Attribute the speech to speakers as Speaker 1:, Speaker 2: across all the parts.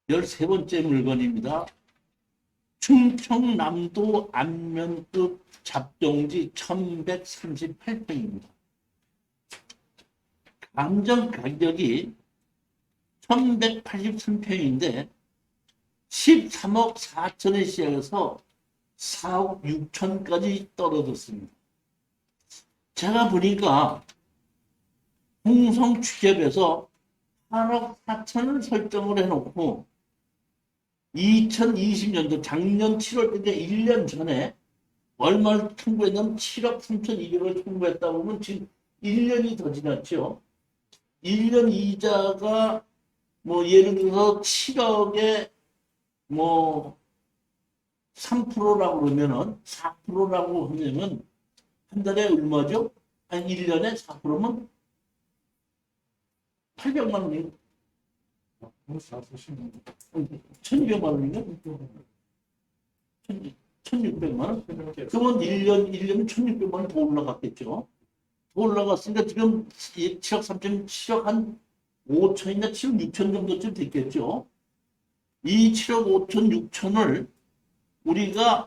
Speaker 1: 13번째 물건입니다. 충청남도 안면급 잡동지 1138평입니다. 감정 가격이 1183평인데 13억 4천에 시작해서 4억 6천까지 떨어졌습니다. 제가 보니까 홍성 취재에서 8억 4천을 설정을 해놓고 2020년도 작년 7월 때 1년 전에 얼마를 청구했냐면 7억 3,200을 청구했다 보면 지금 1년이 더 지났죠. 1년 이자가 뭐 예를 들어서 7억에 뭐 3%라고 그러면은 4%라고 하면은 한 달에 얼마죠? 한 1년에 4%면 800만 원인가? 1,200만 원인가? 1,600만 원? 그러면 1년이면 1,600만 원 더 올라갔겠죠. 더 올라갔으니까 지금 7억 3천, 7억 한 5천이나 7억 6천 정도쯤 됐겠죠. 이 7억 5천, 6천을 우리가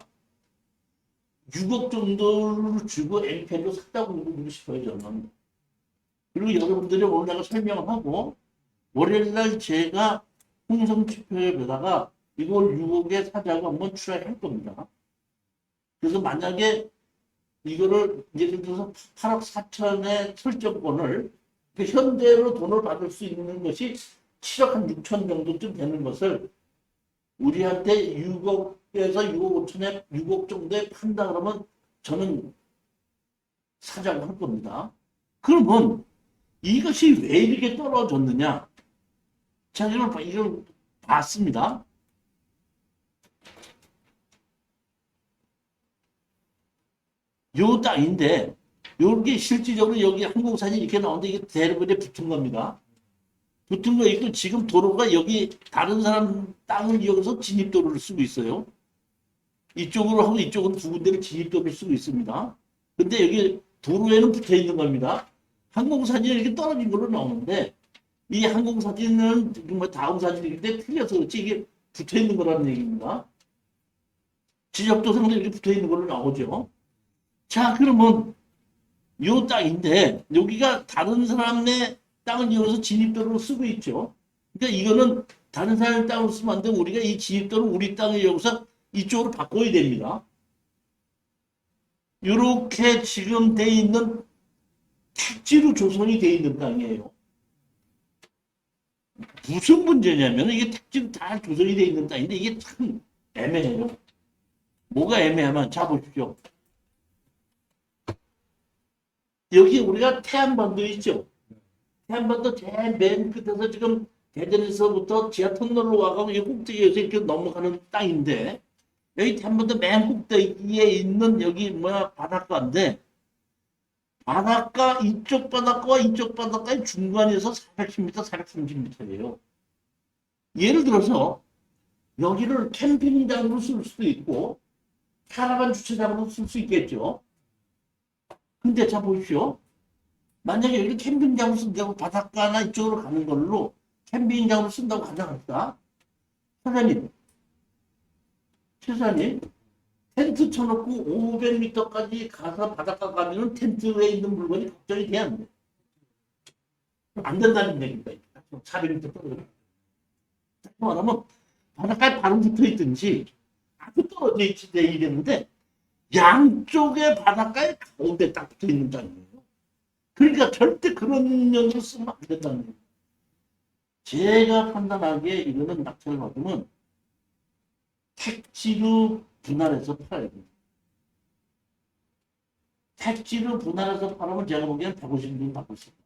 Speaker 1: 6억 정도를 주고 LPL로 샀다고 보고 싶어요, 저는. 그리고 여러분들이 오늘 내가 설명하고, 월요일날 제가 홍성투표에다가 이걸 6억에 사자고 한번 출하할 겁니다. 그래서 만약에 이거를 예를 들어서 8억 4천의 설정권을 그 현대로 돈을 받을 수 있는 것이 7억 한 6천 정도쯤 되는 것을 우리한테 6억에서 6억 5천에 6억 정도에 판다 그러면 저는 사자고 할 겁니다. 그러면 이것이 왜 이렇게 떨어졌느냐? 제가 이걸 봤습니다. 요 땅인데, 요게 실질적으로 여기 항공사진이 이렇게 나오는데 이게 대로변에 붙은 겁니다. 붙은 거 있고 지금 도로가 여기 다른 사람 땅을 이용해서 진입도로를 쓰고 있어요. 이쪽으로 하고 이쪽으로 두 군데를 진입도로를 쓰고 있습니다. 근데 여기 도로에는 붙어 있는 겁니다. 항공사진이 이렇게 떨어진 걸로 나오는데 이 항공사진은 뭐 다음 사진인데 틀려서 그렇지 이게 붙어 있는 거라는 얘기입니다. 지적도상도 이렇게 붙어 있는 걸로 나오죠. 자, 그러면 요 땅인데 여기가 다른 사람의 땅을 이용해서 진입도로를 쓰고 있죠. 그러니까 이거는 다른 사람의 땅을 쓰면 안 되고 우리가 이 진입도를 우리 땅을 이용해서 이쪽으로 바꿔야 됩니다. 이렇게 지금 돼 있는 택지로 조성이 돼 있는 땅이에요. 무슨 문제냐면 이게 택지로 다 조성이 돼 있는 땅인데 이게 참 애매해요. 뭐가 애매하면 자 보십시오. 여기 우리가 태안반도 있죠. 태안반도 제일 맨 끝에서 지금 대전에서부터 지하 터널로 와가고 이 꼭대기에서 이렇게 넘어가는 땅인데 여기 태안반도 맨 꼭대기에 있는 여기 뭐야 바닷가인데 바닷가 이쪽 바닷가와 이쪽 바닷가의 중간에서 410m, 430m예요. 예를 들어서 여기를 캠핑장으로 쓸 수도 있고 카라반 주차장으로 쓸 수 있겠죠. 근데 자 보십시오. 만약에 여기 캠핑장으로 쓴다고 바닷가나 이쪽으로 가는 걸로 캠핑장으로 쓴다고 가져갈까? 사장님, 최사님, 텐트 쳐놓고 500m까지 가서 바닷가 가면은 텐트에 있는 물건이 걱정이 돼야 안 돼. 안 된다는 얘기입니다. 400m 떨어져. 말하면 바닷가에 바로 붙어 있든지 아주 떨어져 있지 내 이랬는데 양쪽에 바닷가에 가운데 딱 붙어 있는 땅이에요. 그러니까 절대 그런 년으로 쓰면 안 된다는 거예요. 제가 판단하기에 이거는 낙찰을 받으면 택지로 분할해서 팔아야 됩니다. 택지로 분할해서 팔으면 제가 보기엔 150만 받을 수 있어요.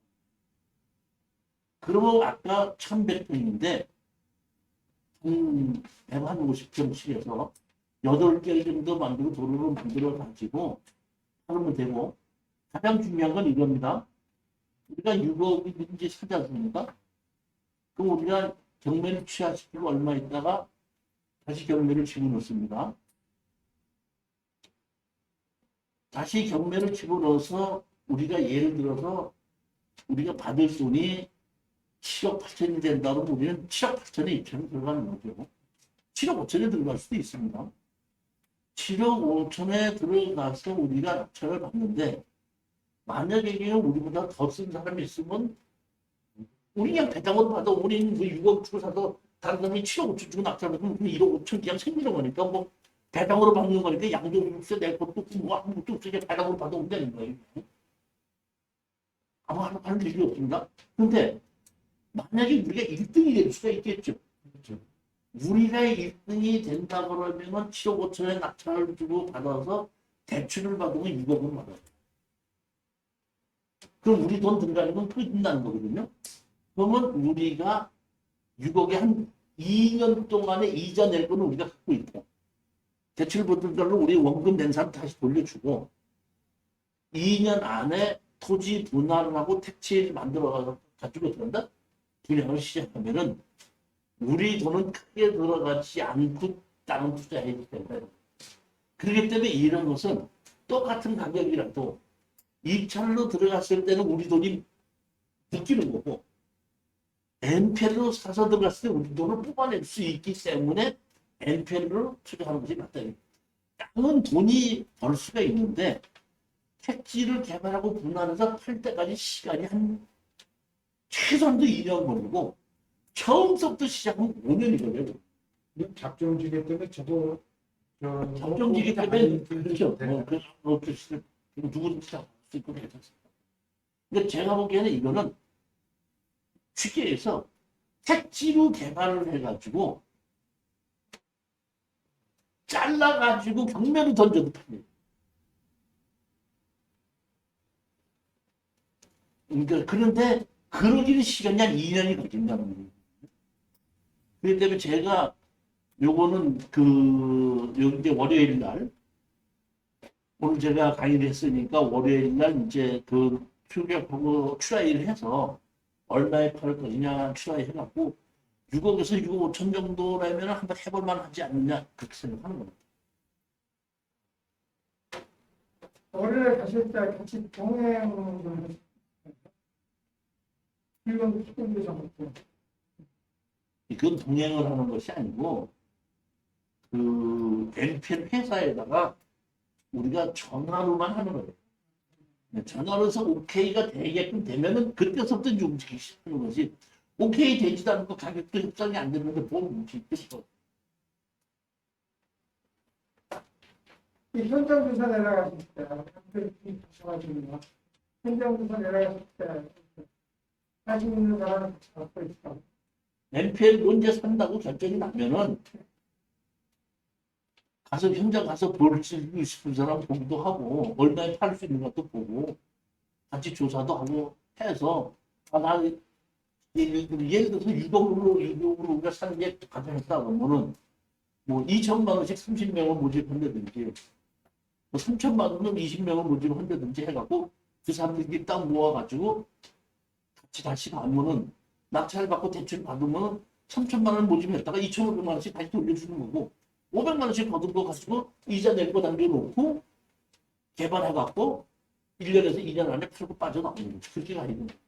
Speaker 1: 그리고 아까 1100평인데 150평씩 해서 8개 정도 만들고 도로를 만들어 가지고 하면 되고 가장 중요한 건 이겁니다. 우리가 6억인지 사지 않습니까? 그럼 우리가 경매를 취하시키고 얼마 있다가 다시 경매를 집어넣습니다. 다시 경매를 집어넣어서 우리가 예를 들어서 우리가 받을 돈이 7억 8천이 된다면 우리는 7억 8천에 입찰을 들어가는 거죠. 7억 5천에 들어갈 수도 있습니다. 7억 5천에 들어가서 우리가 낙찰을 받는데 만약에 우리보다 더 쓴 사람이 있으면 우리 그냥 배당으로 받아 우리는 뭐 6억 주고 사서 다른 사람이 7억 5천 주고 낙찰을 받으면 1억 5천 그냥 생기는 거니까 뭐 배당으로 받는 거니까 양도소득세 낼 것도 없고 뭐 아무것도 없이 그냥 배당으로 받아오면 되는 거예요. 아무 할 일이 없습니다. 근데 만약에 우리가 1등이 될 수가 있겠죠.
Speaker 2: 그렇죠.
Speaker 1: 우리가 1등이 된다 그러면 7억 5천에 낙찰을 주고 받아서 대출을 받으면 6억을 받아요. 그럼 우리 돈 들어가는 건 터진다는 거거든요. 그러면 우리가 6억에 한 2년 동안에 이자 낼 거는 우리가 갖고 있고 대출 받은 걸로 우리 원금 낸 사람 다시 돌려주고 2년 안에 토지 분할을 하고 택지를 만들어 가지고 들어간다? 분양을 시작하면은 우리 돈은 크게 들어가지 않고 다른 투자해야 된다. 그렇기 때문에 이런 것은 똑같은 가격이라도 입찰로 들어갔을 때는 우리 돈이 느끼는 거고 NPL로 사서 들어갔을 때 우리 돈을 뽑아낼 수 있기 때문에 NPL로 투자하는 것이 맞다. 땅은 돈이 벌 수가 있는데 택지를 개발하고 분할해서 팔 때까지 시간이 한 최소한도 2년 걸리고 처음부터 시작은 5년이 걸려요.
Speaker 2: 작정지기 때문에 저도
Speaker 1: 작정지기 때문에 그렇죠. 누구든지 다 할 수 있고 괜찮습니다. 근데 제가 보기에는 이거는 쉽게 해서 택지로 개발을 해가지고 잘라가지고 경매로 던져도 팔려요. 그러니까 그런데 그러기는 시간이 한 2년이 걸린다는 거예요. 그렇기 때문에 제가 요거는 여기 이제 월요일 날 오늘 제가 강의를 했으니까 월요일 날 이제 출격하고 추라이를 해서 얼마에 팔 것이냐 추라이 해갖고 6억에서 6억 5천 정도라면 한번 해볼만 하지 않느냐 그렇게 생각하는 겁니다.
Speaker 3: 월요일에 가실 때 같이 동행을 이건 축구도 잡았고.
Speaker 1: 그건 동행을 하는 것이 아니고 NPL 회사에다가 우리가 전화로만 하는 거예요. 전화로 해서 오케이가 되게끔 되면은 그때서부터 이제 움직이기 시작하는 거지. 오케이 되지도 않고 가격도 협상이 안 되는데 뭘 움직이겠어.
Speaker 3: 이 현장 조사 내려가실 때, 한편이 가셔가지고 현장 조사 내려가실 때 사진 있는 사람을 같이 갖고 있어.
Speaker 1: NPL 언제 산다고 결정이 나면은 가서 현장 가서 볼 수 싶은 사람 보기도 하고 얼마에 팔 수 있는 것도 보고 같이 조사도 하고 해서 나 예를 들어서 6억으로 우리가 사는 게 가정했다 그러면은 뭐 2천만 원씩 30명을 모집한다든지 뭐 3천만 원은 20명을 모집한다든지 해갖고 그 사람들이 딱 모아가지고 같이 다시 가면은 낙찰 받고 대출 받으면 3천만 원 모집했다가 2,500만 원씩 다시 돌려주는 거고 500만 원씩 거둔 거 가지고 이자 낼 거 남겨놓고 개발해갖고 1년에서 2년 안에 풀고 빠져나오는 거죠. 그렇게 가야 되는 거예요.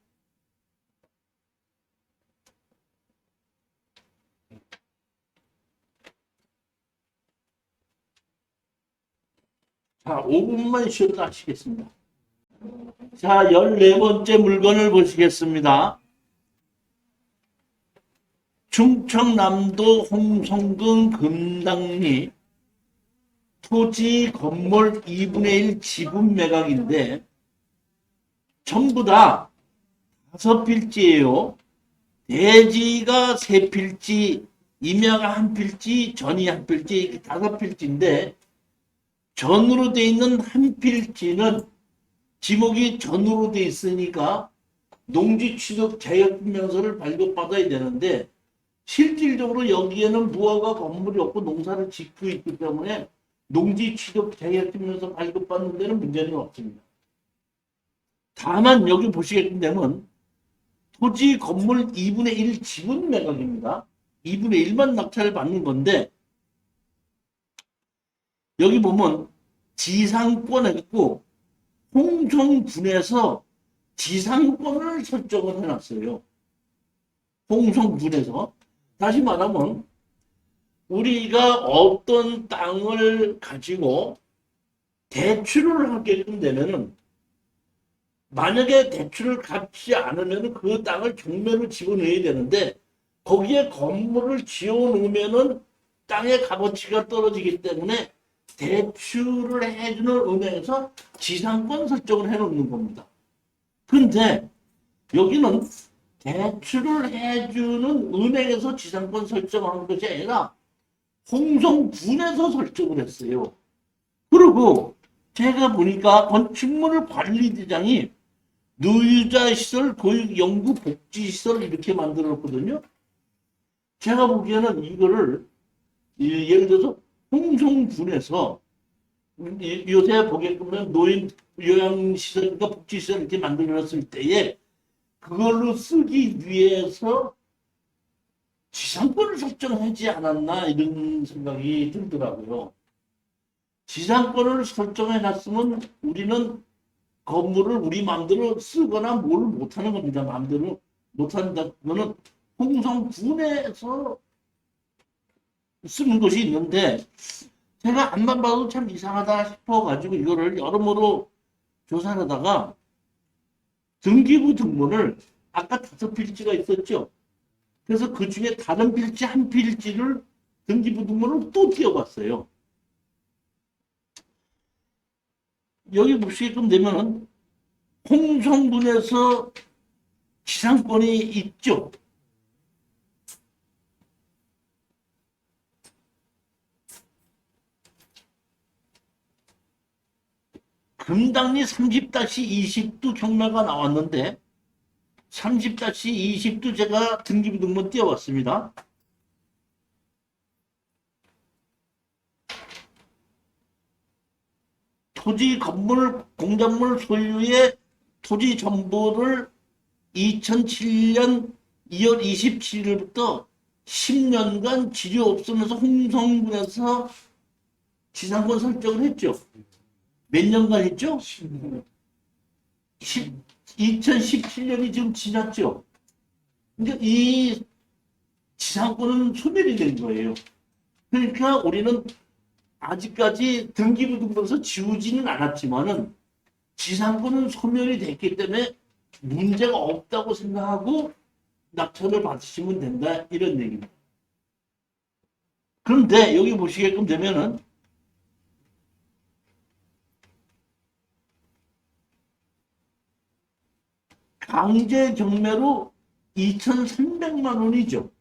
Speaker 1: 자, 5분만 쉬었다 하시겠습니다. 자, 14번째 물건을 보시겠습니다. 충청남도 홍성군 금당리 토지 건물 2분의 1 지분 매각인데 전부 다 5필지예요. 대지가 3필지, 임야가 1필지, 전이 1필지, 5필지인데 전으로 돼 있는 1필지는 지목이 전으로 돼 있으니까 농지 취득 자격증명서를 발급받아야 되는데 실질적으로 여기에는 무허가 건물이 없고 농사를 짓고 있기 때문에 농지 취득 자격증명서 발급받는 데는 문제는 없습니다. 다만 여기 보시게 되면 토지 건물 2분의 1 지분 매각입니다. 2분의 1만 낙찰을 받는 건데 여기 보면 지상권에 있고 홍성군에서 지상권을 설정을 해놨어요. 홍성군에서. 다시 말하면 우리가 어떤 땅을 가지고 대출을 하게끔 되면은, 만약에 대출을 갚지 않으면 그 땅을 경매로 집어넣어야 되는데, 거기에 건물을 지어놓으면은 땅의 값어치가 떨어지기 때문에 대출을 해주는 은행에서 지상권 설정을 해놓는 겁니다. 근데 여기는 대출을 해주는 은행에서 지상권 설정하는 것이 아니라 홍성군에서 설정을 했어요. 그리고 제가 보니까 건축물 관리대장이 노유자시설, 교육연구복지시설 이렇게 만들었거든요. 제가 보기에는 이거를 예를 들어서 홍성군에서 요새 보게끔 노인 요양시설과 복지시설 이렇게 만들어놨을 때에 그걸로 쓰기 위해서 지상권을 설정하지 않았나 이런 생각이 들더라고요. 지상권을 설정해놨으면 우리는 건물을 우리 마음대로 쓰거나 뭘 못하는 겁니다. 마음대로 못한다. 그거는 홍성군에서 쓰는 것이 있는데, 제가 앞만 봐도 참 이상하다 싶어가지고 이거를 여러모로 조사를 하다가 등기부 등본을 아까 5필지가 있었죠. 그래서 그 중에 다른 필지 한 필지를 등기부 등본을 또 띄워봤어요. 여기 보시게끔 되면은 홍성군에서 지상권이 있죠. 금당리 30-20도 경매가 나왔는데 30-20도 제가 등기부 등본 띄워봤습니다. 토지 건물 공작물 소유의 토지 정보를 2007년 2월 27일부터 10년간 지료 없으면서 홍성군에서 지상권 설정을 했죠. 몇 년간 했죠? 2017년이 지금 지났죠. 근데 이 지상권은 소멸이 된 거예요. 그러니까 우리는 아직까지 등기부 등본에서 지우지는 않았지만은 지상권은 소멸이 됐기 때문에 문제가 없다고 생각하고 낙찰을 받으시면 된다 이런 얘기입니다. 그런데 여기 보시게끔 되면은 강제 경매로 2,300만 원이죠.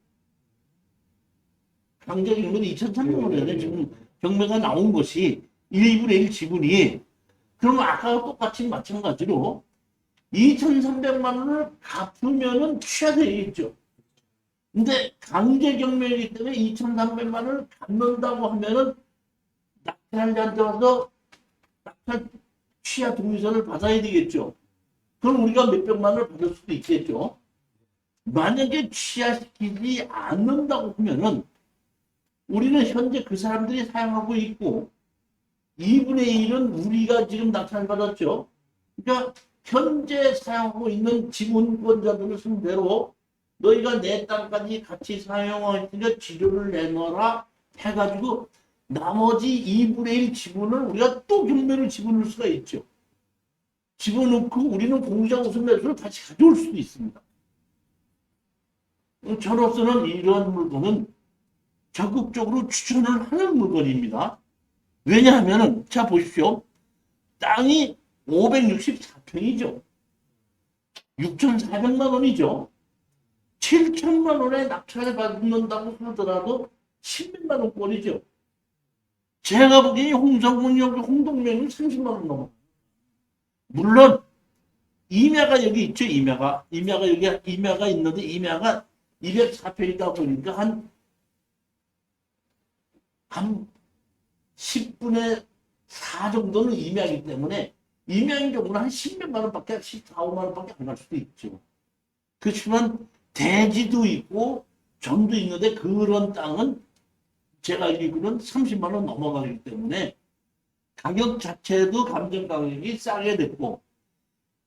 Speaker 1: 강제 경매로 2,300만 원이에요. 지금 경매가 나온 것이 1분의 1 지분이. 그러면 아까와 똑같이 마찬가지로 2,300만 원을 갚으면은 취하되겠죠. 근데 강제 경매이기 때문에 2,300만 원을 갚는다고 하면은 낙찰자한테 와서 낙찰 취하 동의서를 받아야 되겠죠. 그럼 우리가 몇백만 원을 받을 수도 있겠죠. 만약에 취하시키지 않는다고 하면은 우리는 현재 그 사람들이 사용하고 있고 2분의 1은 우리가 지금 낙찰받았죠. 그러니까 현재 사용하고 있는 지분권자들을 상대로 너희가 내 땅까지 같이 사용하니까 지료를 내놔라 해가지고 나머지 2분의 1 지분을 우리가 또 경매로 집어넣을 수가 있죠. 집어넣고 우리는 공시장 우선 매수를 다시 가져올 수도 있습니다. 저로서는 이러한 물건은 적극적으로 추천을 하는 물건입니다. 왜냐하면 자 보십시오. 땅이 564평이죠. 6,400만 원이죠. 7천만 원에 낙찰을 받는다고 하더라도 10몇만 원꼴이죠. 제가 보기에 홍성군역 홍동면은 30만 원 넘어. 물론 임야가 여기 있죠. 임야가 여기 임야가 있는데 임야가 204평이다 보니까 한 10분의 4 정도는 임야이기 때문에 임야인 경우는 한 10몇만 원밖에 14, 5만 원밖에 안 갈 수도 있죠. 그렇지만 대지도 있고 전도 있는데 그런 땅은 제가 알기로는 30만 원 넘어가기 때문에 가격 자체도 감정 가격이 싸게 됐고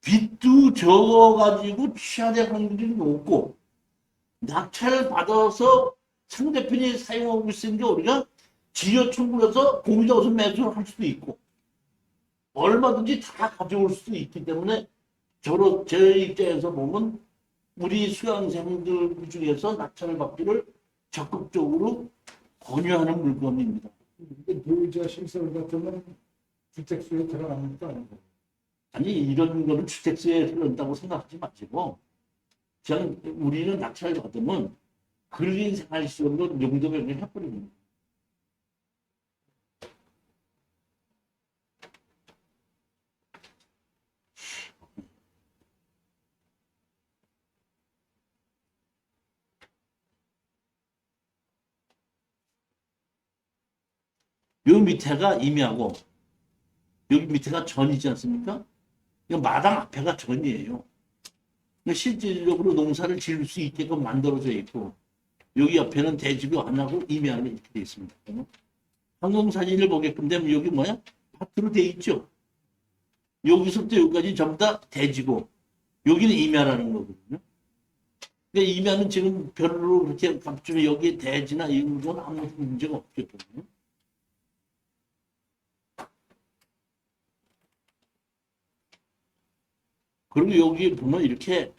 Speaker 1: 빚도 적어가지고 취하될 확률이 높고 낙찰을 받아서 상대편이 사용하고 있는 게 우리가 지여 청구해서 공유자 우선 매수를 할 수도 있고 얼마든지 다 가져올 수도 있기 때문에 제 입장에서 보면 우리 수강생들 중에서 낙찰을 받기를 적극적으로 권유하는 물건입니다.
Speaker 2: 근데 보유자 시설 같으면 주택수에 들어가는 것도 아니고.
Speaker 1: 아니 이런 거는 주택수에 흐른다고 생각하지 마시고 그냥 우리는 낙찰을 받으면 근린 생활시설로 용도 변경을 해버리는 거예요. 요 밑에가 임야고 여기 밑에가 전이지 않습니까? 이거 마당 앞에가 전이에요. 실질적으로 농사를 지을 수 있게끔 만들어져 있고 여기 옆에는 대지도 안 하고 임야로 이렇게 되어 있습니다. 항공사진을 보게끔 되면 여기 뭐야? 밭으로 되어 있죠. 여기서부터 여기까지 전부 다 대지고 여기는 임야라는 거거든요. 그러니까 임야는 지금 별로 그렇게 갑자기 여기 대지나 이런 건 아무 문제가 없거든요. 그리고 여기 보면 이렇게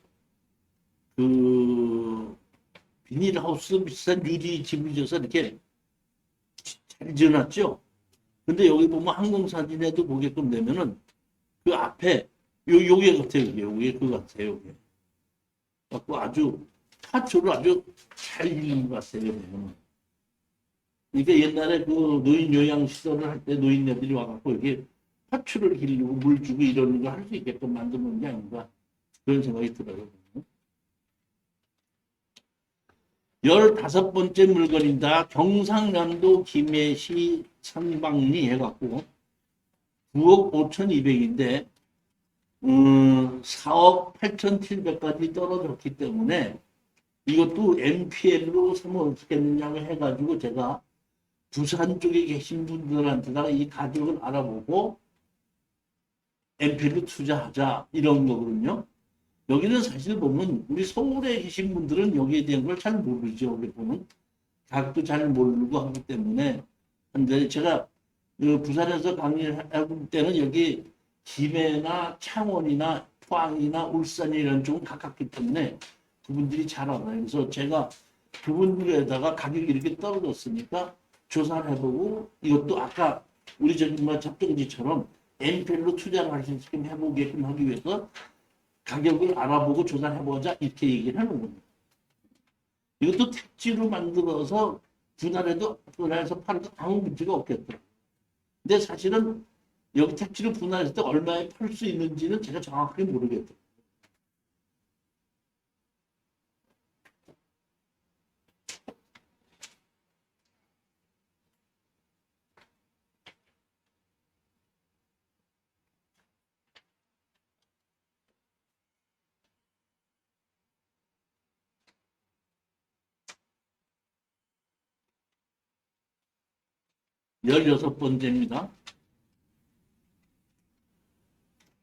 Speaker 1: 그 비닐하우스 비슷한 유리 집을 지어서 이렇게 잘 지어놨죠. 근데 여기 보면 항공사진에도 보게끔 되면은 그 앞에 요게 같아요. 요게 그 같아요. 요게. 갖고 아주 파초를 아주 잘 일는 것 같아요. 보면은. 그러니까 옛날에 그 노인 요양시설을 할 때 노인네들이 와갖고 이렇게 파초를 기르고 물 주고 이런 거 할 수 있게끔 만드는 게 아닌가 그런 생각이 들어요. 15번째 물건입니다. 경상남도 김해시 상방리 해갖고 9억 5,200인데 4억 8,700까지 떨어졌기 때문에 이것도 NPL로 사면 어떻겠느냐고 해가지고 제가 부산 쪽에 계신 분들한테다가 이 가격을 알아보고 NPL로 투자하자 이런 거거든요. 여기는 사실 보면 우리 서울에 계신 분들은 여기에 대한 걸 잘 모르죠. 여기 보면 가격도 잘 모르고 하기 때문에 근데 제가 그 부산에서 강의를 할 때는 여기 김해나 창원이나 포항이나 울산 이런 쪽은 가깝기 때문에 그분들이 잘 알아요. 그래서 제가 그분들에다가 가격이 이렇게 떨어졌으니까 조사를 해보고 이것도 아까 우리 저기 뭐 잡종지처럼 NPL로 투자를 할 수 있게끔 해보게끔 하기 위해서 가격을 알아보고 조사를 해보자 이렇게 얘기를 하는 겁니다. 이것도 택지로 만들어서 분할해서 팔아도 아무 문제가 없겠더라고요. 근데 사실은 여기 택지로 분할했을 때 얼마에 팔 수 있는지는 제가 정확하게 모르겠더라고요. 열여섯 번째입니다.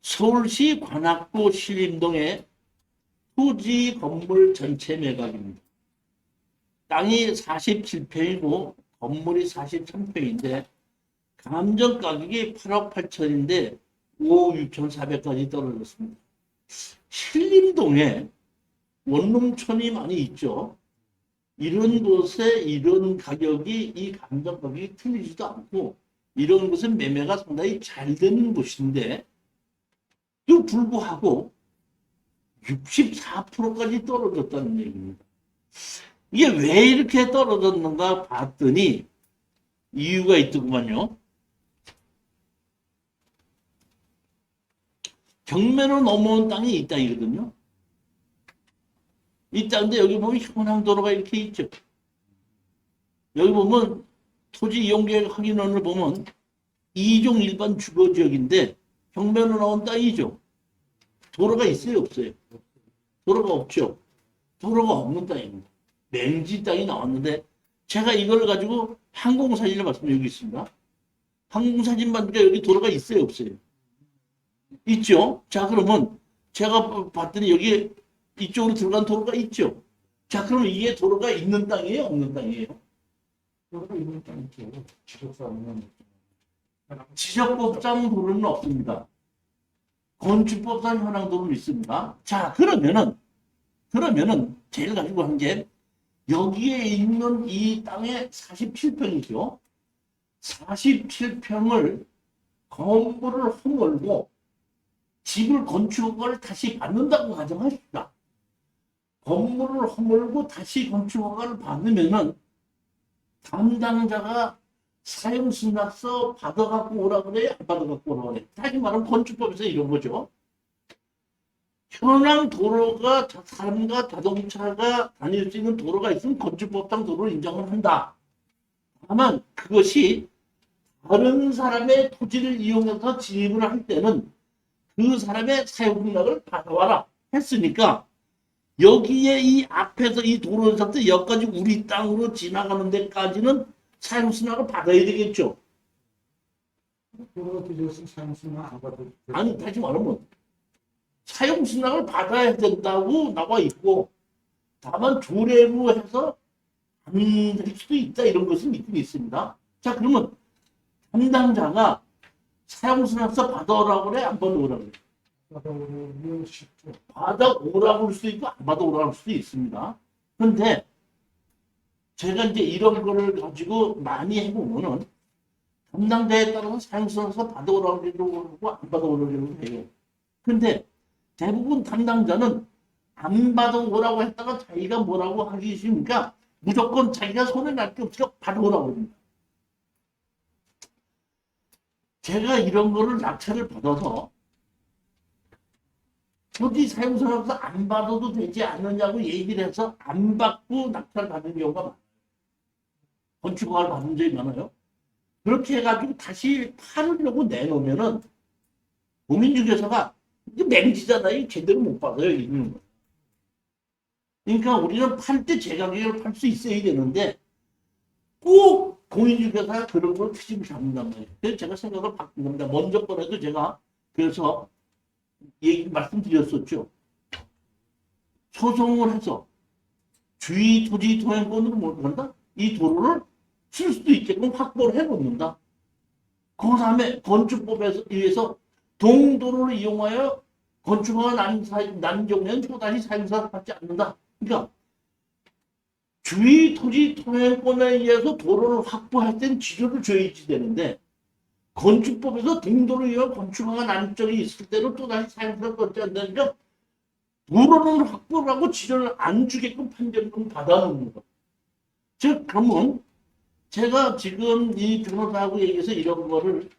Speaker 1: 서울시 관악구 신림동의 토지 건물 전체 매각입니다. 땅이 47평이고 건물이 43평인데 감정 가격이 8억 8천인데 5억 6천4백까지 떨어졌습니다. 신림동에 원룸촌이 많이 있죠. 이런 곳에 이런 가격이 이 감정 가격이 틀리지도 않고 이런 곳은 매매가 상당히 잘 되는 곳인데 또 불구하고 64%까지 떨어졌다는 얘기입니다. 이게 왜 이렇게 떨어졌는가 봤더니 이유가 있더구만요. 경매로 넘어온 땅이 있다 이거든요. 이 땅인데 여기 보면 현황도로가 이렇게 있죠. 여기 보면 토지 이용계획 확인원을 보면 2종 일반 주거지역인데 경매로 나온 땅이죠. 도로가 있어요 없어요? 도로가 없죠. 도로가 없는 땅입니다. 맹지 땅이 나왔는데 제가 이걸 가지고 항공사진을 봤습니다. 여기 있습니다. 항공사진 봤는데 여기 도로가 있어요 없어요? 있죠. 자 그러면 제가 봤더니 여기 이쪽으로 들어간 도로가 있죠. 자, 그럼 이게 도로가 있는 땅이에요? 없는 땅이에요?
Speaker 2: 도로가 있는 땅이죠. 지적사항은
Speaker 1: 지적법상 도로는 없습니다. 건축법상 현황 도로는 있습니다. 자, 그러면은 제일 가지고 한 게 여기에 있는 이 땅의 47평이죠. 47평을 건물을 허물고 집을 건축을 다시 받는다고 가정하십시다. 건물을 허물고 다시 건축허가를 받으면은 담당자가 사용승낙서 받아갖고 오라 그래요? 안 받아갖고 오라 그래요? 다시 말하면 건축법에서 이런 거죠. 현황 도로가 사람과 자동차가 다닐 수 있는 도로가 있으면 건축법상 도로를 인정을 한다. 다만 그것이 다른 사람의 토지를 이용해서 진입을 할 때는 그 사람의 사용승낙을 받아와라 했으니까 여기에 이 앞에서 이 도로에서부터 여기까지 우리 땅으로 지나가는 데까지는 사용승낙을 받아야 되겠죠.
Speaker 2: 도로가 뒤져서 사용승낙 안 받아도 돼요.
Speaker 1: 아니, 다시 말하면 사용승낙을 받아야 된다고 나와 있고 다만 조례로 해서 안 될 수도 있다 이런 것은 있긴 있습니다. 자, 그러면 담당자가 사용승낙서 받아오라고 그래? 안 받아오라고 그래?
Speaker 2: 받아오면 쉽죠.
Speaker 1: 받아오라고 할 수도 있고 안 받아오라고 할 수도 있습니다. 그런데 제가 이제 이런 거를 가지고 많이 해보면은 담당자에 따라서 사용승낙서 받아오라고 하고 안 받아오라고 해요. 근데 대부분 담당자는 안 받아오라고 했다가 자기가 뭐라고 하기 싫으니까 무조건 자기가 손에 날 게 없으니까 받아오라고 합니다. 제가 이런 거를 낙찰을 받아서 토지 사용승낙서 안 받아도 되지 않느냐고 얘기를 해서 안 받고 낙찰 받는 경우가 많아요. 건축허가를 받은 적이 많아요. 그렇게 해가지고 다시 팔으려고 내놓으면은 공인중개사가 이게 맹지잖아요. 제대로 못 받아요. 이거는. 그러니까 우리는 팔 때 제 가격을 팔 수 있어야 되는데 꼭 공인중개사가 그런 걸 트집을 잡는단 말이에요. 그래서 제가 생각을 바꾼 겁니다. 먼저 거라도 제가 그래서 말씀드렸었죠. 소송을 해서 주의 토지 도행권으로 뭘 한다? 이 도로를 쓸 수도 있게끔 확보를 해놓는다. 그 다음에 건축법에서 의해서 동도로를 이용하여 건축허가 난 경우에는 또다시 사용승낙 받지 않는다. 그러니까 주의 토지 통행권에 의해서 도로를 확보할 때는 지조를 줘야지 되는데 건축법에서 동도로 이용 건축허가 난 적이 있을 때는 또다시 사용승낙 받지 않는다니까 도로는 확보를 하고 지조를 안 주게끔 판결을 받아놓는 거. 즉 그러면 제가 지금 이 변호사하고 얘기해서 이런 거를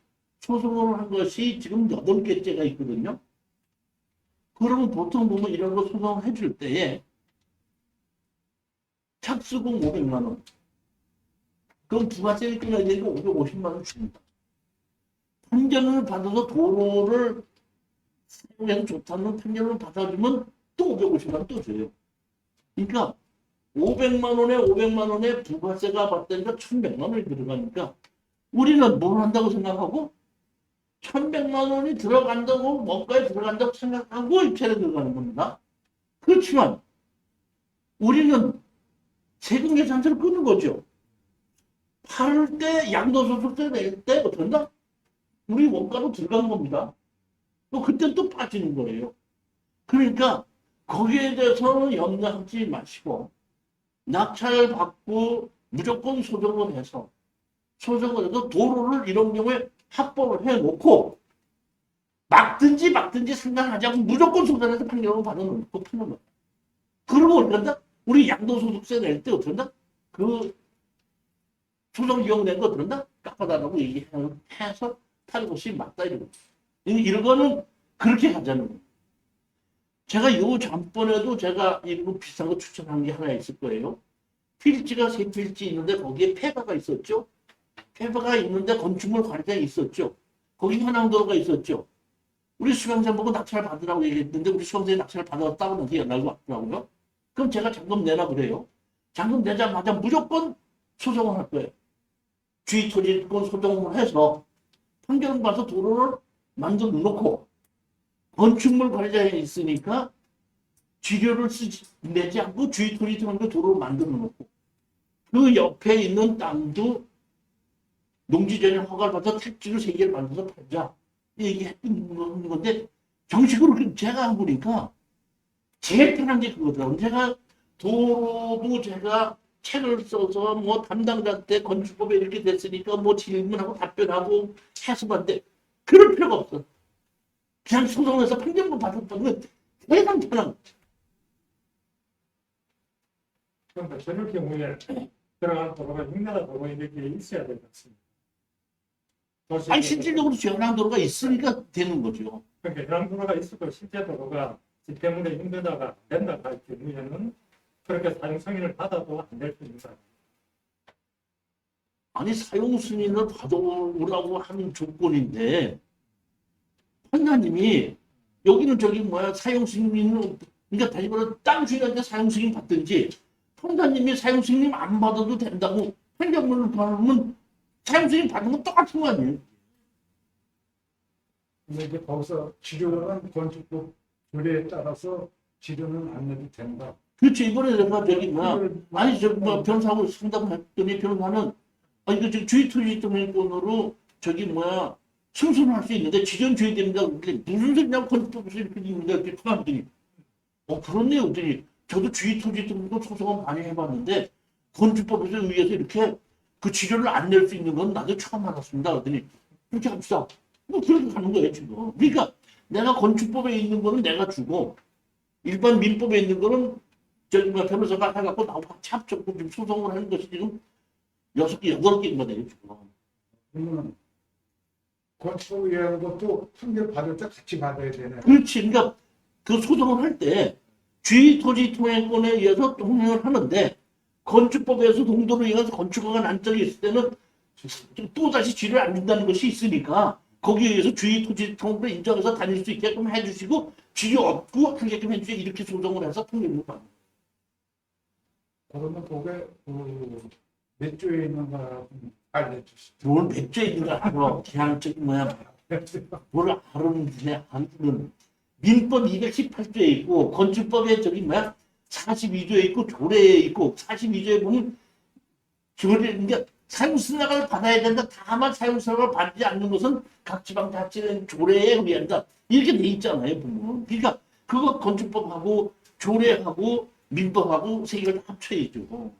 Speaker 1: 소송을 한 것이 지금 8개째가 있거든요. 그러면 보통 보면 이런 거 소송을 해줄 때에 착수금 500만 원. 그럼 부가세를 끊어야 되니까 550만 원 줍니다. 판결을 받아서 도로를 사용해서 좋다는 판결을 받아주면 또 550만 원 또 줘요. 그러니까 500만 원에 부가세가 받다니까 1100만 원이 들어가니까 우리는 뭘 한다고 생각하고 1100만 원이 들어간다고 뭔가에 들어간다고 생각하고 입찰에 들어가는 겁니다. 그렇지만 우리는 세금 계산서를 끄는 거죠. 팔을 때 양도소득세 낼 때 어떤다? 우리 원가로 들어간 겁니다. 또 그때 또 빠지는 거예요. 그러니까 거기에 대해서는 염려하지 마시고 낙찰을 받고 무조건 소정을 해서 도로를 이런 경우에 확보를 해놓고 막든지 상관하지 않고 무조건 소정해서 판결을 받아놓고 파는 거예요. 그러고 어떤다? 우리 양도소득세 낼 때 어떤다? 그 소정 비용 낸 거 어떤다? 깎아달라고 얘기해서 파는 것이 맞다 이런 거는 그렇게 가자는 거예요. 제가 요 전번에도 제가 이거 비싼 거 추천한 게 하나 있을 거예요. 필지가 3필지 있는데 거기에 폐가가 있었죠. 폐가가 있는데 건축물 관리장이 있었죠. 거기 현황도로가 있었죠. 우리 수강생 보고 낙찰 받으라고 얘기했는데 우리 수강생이 낙찰을 받았다고 나한테 연락이 왔더라고요. 그럼 제가 잔금 내라 그래요. 잔금 내자마자 무조건 소송을 할 거예요. 주의토지권 소송을 해서 판결을 봐서 도로를 만들어 놓고 건축물 관리자에 있으니까 지료를 내지 않고 주위 토지 통행도 도로를 만들어 놓고 그 옆에 있는 땅도 농지전에 허가를 받아서 택지로 3개를 만들어서 팔자. 얘기했던 건데 정식으로 제가 보니까 제일 편한 게 그거더라고요. 제가 도로도 제가 책을 써서 뭐 담당자한테 건축법에 이렇게 됐으니까 뭐 질문하고 답변하고 해석하는데 그럴 필요가 없어. 그냥 소송해서 판결만 받을 거면 대단 편한 거죠.
Speaker 2: 그러니까 저럴 경우에 들어간 도로가 흉내나 도로 이렇게 있어야 될 것 같습니다.
Speaker 1: 아니 실질적으로 현황도로가 있으니까 되는 거죠.
Speaker 2: 그러니까 현황도로가 있어도 실제 도로가 집 때문에 힘들다가 안 된다 할 경우에는 그렇게 사용 승인을 받아도 안 될 수 있는 거예요.
Speaker 1: 아니 사용 승인을 받아오라고 하는 조건인데 판사님이 여기는 저기 뭐야 사용 승인은 그러니까 다시 말해 땅 주인한테 사용 승인 받든지 판사님이 사용 승인 안 받아도 된다고 판결문을 받으면 사용 승인 받는 건 똑같은 거 아니에요?
Speaker 2: 근데 이제 거기서 지료는 건축법 조례에 따라서 지료는 안 내도 된다.
Speaker 1: 그렇지 이번에 내가 저기 뭐야 아니 저 뭐 변호사하고 상담했더니 변호사는 아니 그 주의 토지 등록번호로 저기 뭐야 승소를 할 수 있는데 지정 주의됩니다. 근데 무슨 소리냐고 건축법에서 이렇게 있는데 이렇게 풀었더니 그렇네요. 그랬더니 저도 주의 토지 등록 소송은 많이 해봤는데 건축법에서 의해서 이렇게 그 지료를 안 낼 수 있는 건 나도 처음 알았습니다. 그랬더니 그렇게 합시다. 뭐 그렇게 가는 거예요 지금. 그러니까 내가 건축법에 있는 거는 내가 주고 일반 민법에 있는 거는 저기 뭐 변호사가 해갖고 나하고 같이 합쳐서 지금 소송을 하는 것이 지금 6개, 8개인 거네요 지금.
Speaker 2: 그러면 건축법 위한 것도 판결 받을 때 같이 받아야 되네.
Speaker 1: 그렇지. 그러니까 그 소송을 할 때 주의 토지 통행권에 의해서 통행을 하는데 건축법에서 동도를 이용해서 건축허가 난적이 있을 때는 또 다시 지를 안 준다는 것이 있으니까 거기에 의해서 주의 토지 통행을 인정해서 다닐 수 있게끔 해주시고 지리 없고 하게끔 해주시고 이렇게 소송을 해서 통행을 받는.
Speaker 2: 그러면 그게 몇 조에 있는가 알려주시죠.
Speaker 1: 뭘 맥주에 있는 거 알아. 그냥 저기 뭐야 뭘 알았는데 아무튼 민법 218조에 있고 건축법에 저기 뭐야 42조에 있고 조례에 있고 42조에 보면 조례 그러니까 사용승낙을 받아야 된다. 다만 사용승낙을 받지 않는 것은 각 지방자치는 조례에 의한다. 이렇게 돼 있잖아요. 보면. 그러니까 그거 건축법하고 조례하고 민법하고 세 개를 다 합쳐야죠.